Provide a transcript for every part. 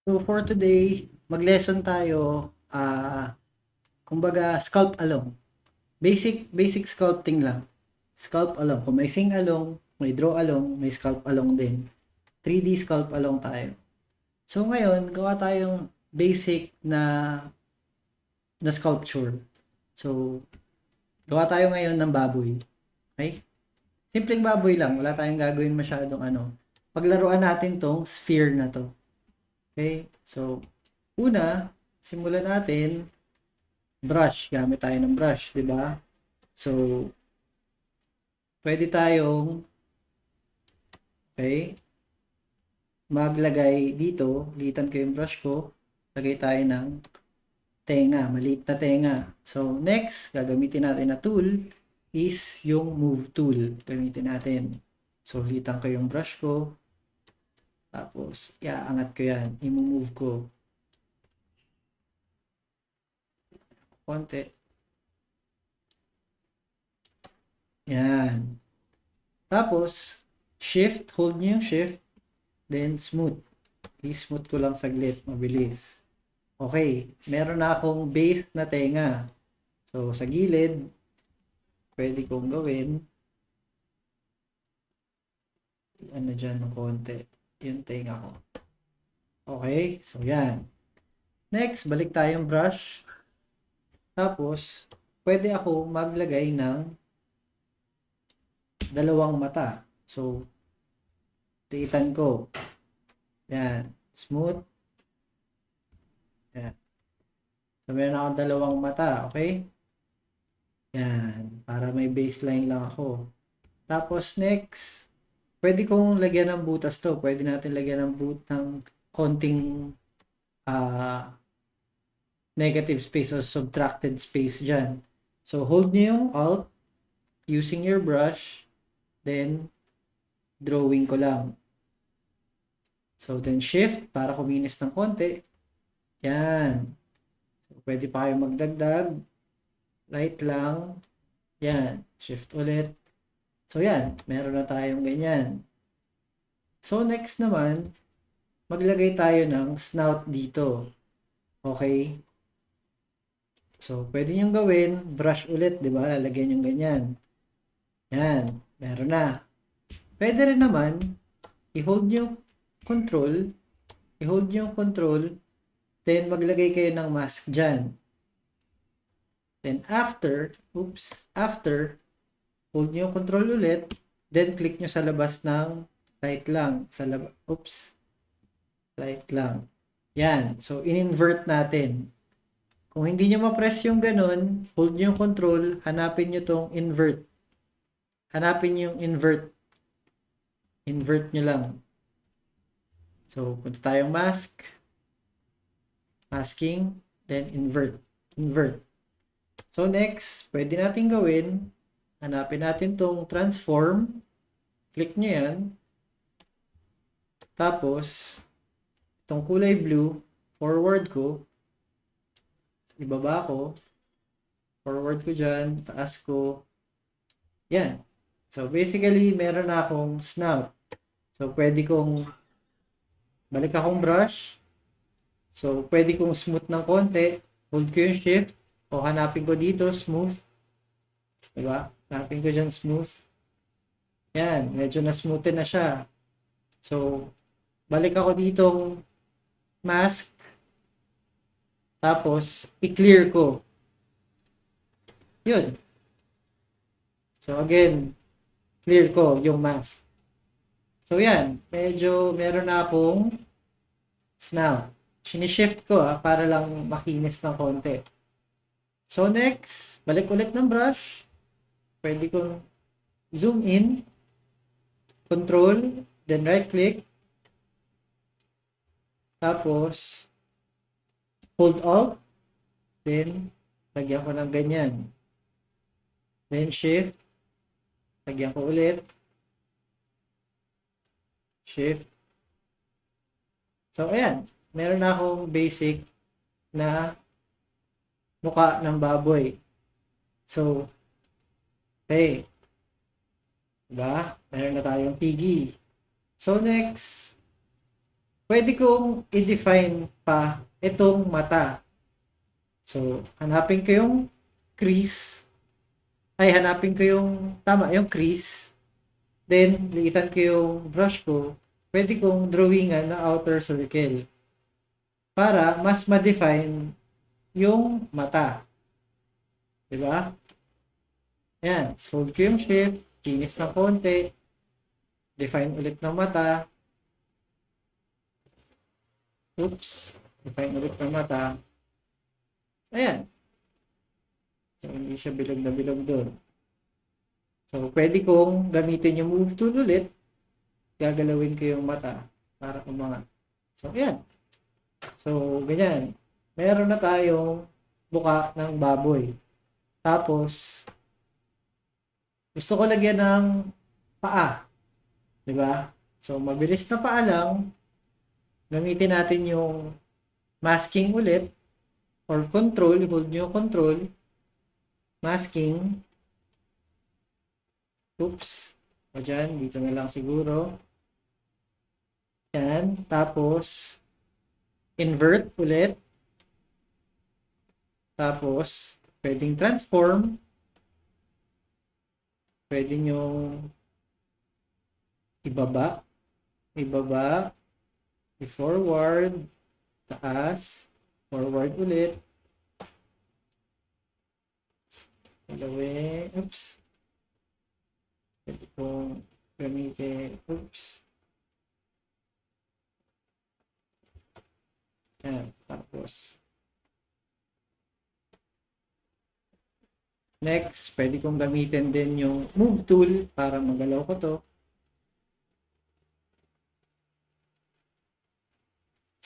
So for today, mag-lesson tayo, kumbaga sculpt along. Basic sculpting lang. Sculpt along. Kung may sing along, may draw along, may sculpt along din. 3D sculpt along tayo. So ngayon, gawa tayong basic na sculpture. So, gawa tayo ngayon ng baboy. Okay? Simpleng baboy lang. Wala tayong gagawin masyadong ano. Paglaruan natin tong sphere na to. Okay? So, una, simulan natin brush. Gamit tayo ng brush, di ba? So, pwede tayong, okay, maglagay dito, litan ko yung brush ko, lagay tayo ng tenga, maliit na tenga. So, next, gagamitin natin na tool is yung move tool. Gamitin natin. So, litan ko yung brush ko, tapos, iaangat ko yan, i-move ko. Konti. Yan. Tapos, shift, hold nyo yung shift, then smooth. I-smooth ko lang saglit, mabilis. Okay, meron na akong base na tenga. So, sa gilid, pwede kong gawin, ano dyan ng konti, yung tenga ko. Okay, so yan. Next, balik tayong brush. Tapos, pwede ako maglagay ng dalawang mata. So, tiitan ko. Yan. Smooth. Yan. So, meron akong dalawang mata. Okay? Yan. Para may baseline lang ako. Tapos, next, pwede kong lagyan ng butas to. Pwede natin lagyan ng konting negative space or subtracted space dyan. So, hold nyo yung Alt using your brush. Then, drawing ko lang. So, then shift para kuminis ng konti. Yan. So, pwede pa kayo magdagdag. Right lang. Yan. Shift ulit. So, yan. Meron na tayong ganyan. So, next naman, maglagay tayo ng snout dito. Okay? So, pwede nyo gawin, brush ulit, di ba? Lalagyan yung ganyan. Yan. Meron na. Pwede rin naman, i-hold nyo control, then maglagay kayo ng mask dyan. Then after, hold nyo yung control ulit, then click nyo sa labas ng light lang. Light lang. Yan. So, in-invert natin. Kung hindi nyo ma-press yung ganun, hold nyo yung control, hanapin nyo tong invert. Hanapin yung invert. Invert nyo lang. So, punta tayong mask. Masking. Then, invert. Invert. So, next, pwede natin gawin. Hanapin natin tong transform. Click nyo yan. Tapos, itong kulay blue, forward ko. Ibaba ko. Forward ko dyan. Taas ko. Yan. So, basically, meron na akong snout. So, pwede kong balik akong brush. So, pwede kong smooth ng konti. Hold ko yung shift. O hanapin ko dito, smooth. Diba? Hanapin ko dyan, smooth. Yan. Medyo na-smoothen na siya. So, balik ako ditong mask. Tapos, i-clear ko. Yun. So, again, clear ko yung mask. So, yan. Medyo meron na akong snout. Sinishift ko para lang makinis ng konti. So, next, balik ulit ng brush. Pwede kong zoom in. Control. Then right click. Tapos, hold Alt. Then, lagyan ko ng ganyan. Then, shift. Lagyan ko ulit. Shift. So, ayan. Meron na akong basic na mukha ng baboy. So, okay. Diba? Meron na tayong piggy. So, next, pwede kong i-define pa itong mata. So, hanapin ko yung crease. Ay, hanapin ko yung, tama, yung crease. Then, liitan ko yung brush ko. Pwede kong drawingan na outer circle. Para mas ma-define yung mata. Diba? Ayan. Hold ko yung shape. Kinis ng konti. Define ulit ng mata. Oops. Define ulit ng mata. Ayan. So, hindi siya bilog na bilog doon. So, pwede kong gamitin yung move tool ulit. Gagalawin ko yung mata para umangat. So, ayan. So, ganyan. Meron na tayong buka ng baboy. Tapos, gusto ko lagyan ng paa. Diba? So, mabilis na paa lang. Gamitin natin yung masking ulit or control. Hold nyo yung control. Masking. Oops. O dyan, dito na lang siguro. Yan. Tapos, invert ulit. Tapos, pwedeng transform. Pwede nyo ibaba. Ibaba. I-forward. Taas. Forward ulit. Galawin. Oops. Pwede kong gamitin. Oops. Yan. Tapos, next, pwede kong gamitin din yung move tool para magalaw ko to.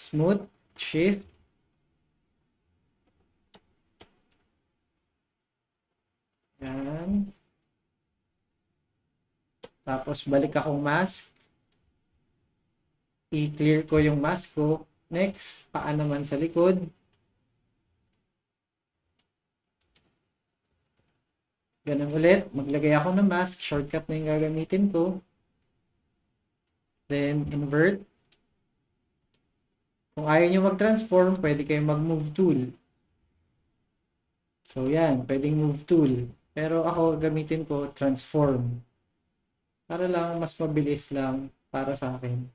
Smooth, shift. Yan. Tapos, balik akong mask. I-clear ko yung mask ko. Next, paa naman sa likod. Ganun ulit. Maglagay ako ng mask. Shortcut na yung gagamitin ko. Then, invert. Kung ayaw nyo mag-transform, pwede kayong mag-move tool. So, yan. Pwedeng move tool. Pero ako, gamitin ko transform. Para lang, mas mabilis lang para sa akin.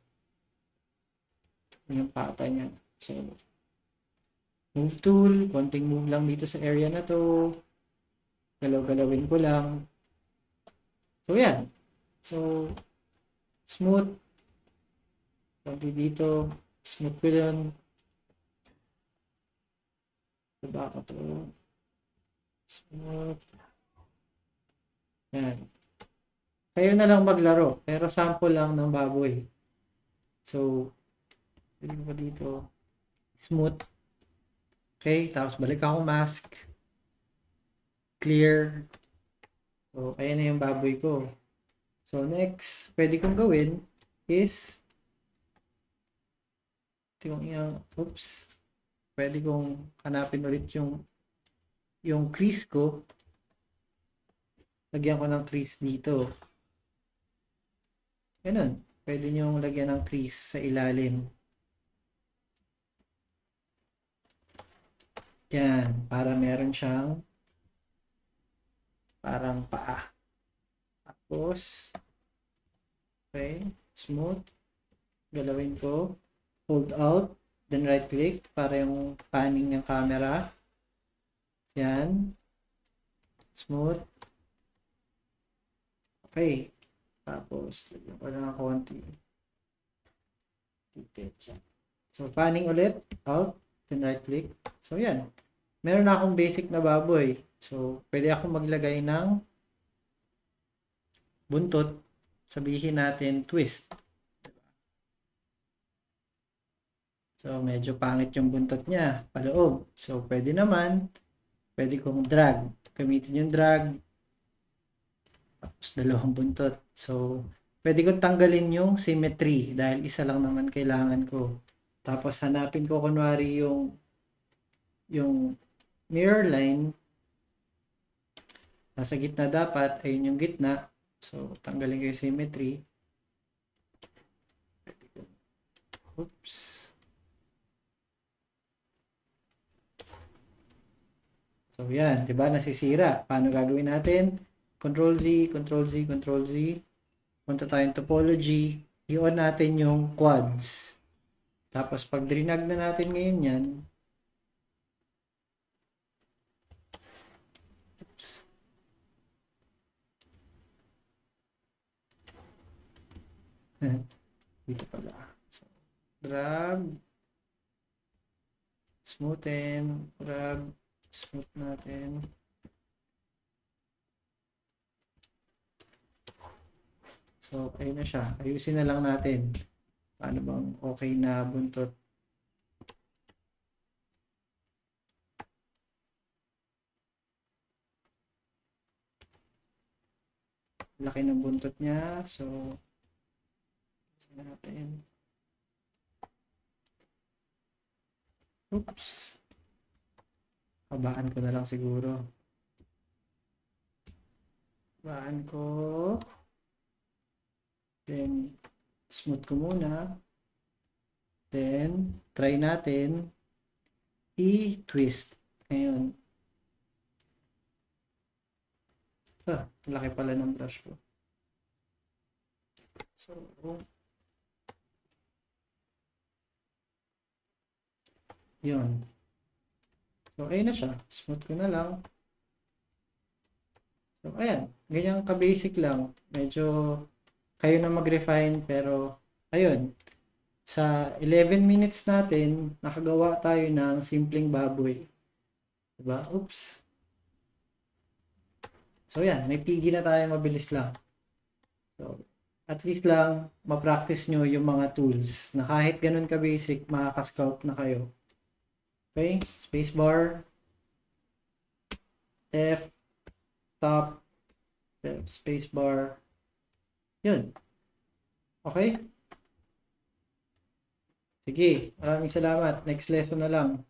Yung pata niya. So, move tool. Konting move lang dito sa area na to. Galaw-galawin ko lang. So, yan. So, smooth. Konti dito. Smooth ko yun. Diba ako to? Smooth. Yan. Kayo na lang maglaro. Pero sample lang ng baboy. So, bilhin ko dito. Smooth. Okay. Tapos balik ako mask. Clear. So, ayan na yung baboy ko. So, next, pwede kong gawin is oops. Pwede kong hanapin ulit yung crease ko. Lagyan ko ng crease dito. Ganun. Pwede nyo lagyan ng crease sa ilalim. Yan. Para meron siyang parang paa. Tapos, okay. Smooth. Galawin ko. Hold out, then right click para yung panning ng camera. Yan. Smooth. Okay. Tapos, lagyan ko lang ng konti. So, panning ulit. Out, then right click. So, yan. Meron na akong basic na baboy. So, pwede akong maglagay ng buntot. Sabihin natin twist. So, medyo pangit yung buntot niya, paloob. So, pwede naman, pwede kong drag. Gamitin yung drag. Tapos, dalawang buntot. So, pwede kong tanggalin yung symmetry dahil isa lang naman kailangan ko. Tapos, hanapin ko kunwari yung mirror line. Nasa gitna dapat, ayun yung gitna. So, tanggalin ko yung symmetry. Oops. So, yan. Diba? Nasisira. Paano gagawin natin? Control Z, Control Z, Control Z. Punta tayong topology. I-on natin yung quads. Tapos, pag drinag na natin ngayon yan, oops. Dito pala. So, drag. Smoothen. Drag. Smooth natin. So, ayun na siya. Ayusin na lang natin. Paano bang okay na buntot? Laki ng buntot niya. So, ayusin natin. Oops. Habaan ko na lang siguro. Habaan ko. Then, smooth ko muna. Then, try natin i-twist. Ngayon. Laki pala ng brush ko. So, yun. So, ayun na siya. Smooth ko na lang. So, ayan. Ganyan ka-basic lang. Medyo kayo na mag-refine pero ayun. Sa 11 minutes natin, nakagawa tayo ng simpleng baboy. Diba? Oops. So, yan. May pigi na tayo. Mabilis lang. So, at least lang, ma-practice nyo yung mga tools na kahit ganun ka-basic, makaka-sculpt na kayo. Okay? Spacebar. F. Top. F. Spacebar. Yun. Okay? Sige. Maraming salamat. Next lesson na lang.